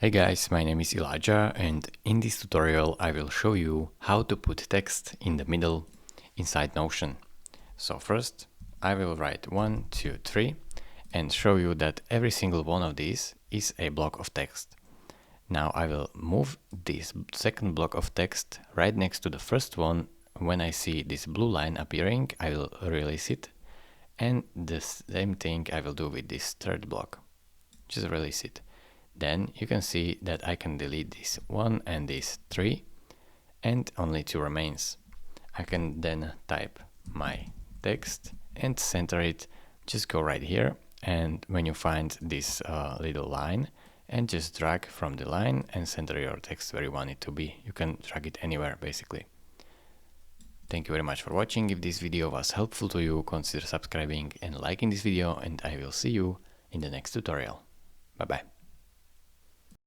Hey guys, my name is Elijah, and in this tutorial I will show you how to put text in the middle inside Notion. So first I will write 1, 2, 3 and show you that every single one of these is a block of text. Now I will move this second block of text right next to the first one. When I see this blue line appearing, I will release it, and the same thing I will do with this third block. Just release it. Then you can see that I can delete this 1 and this 3 and only 2 remains. I can then type my text and center it. Just go right here, and when you find this little line, and just drag from the line and center your text where you want it to be. You can drag it anywhere basically. Thank you very much for watching. If this video was helpful to you, consider subscribing and liking this video, and I will see you in the next tutorial. Bye bye.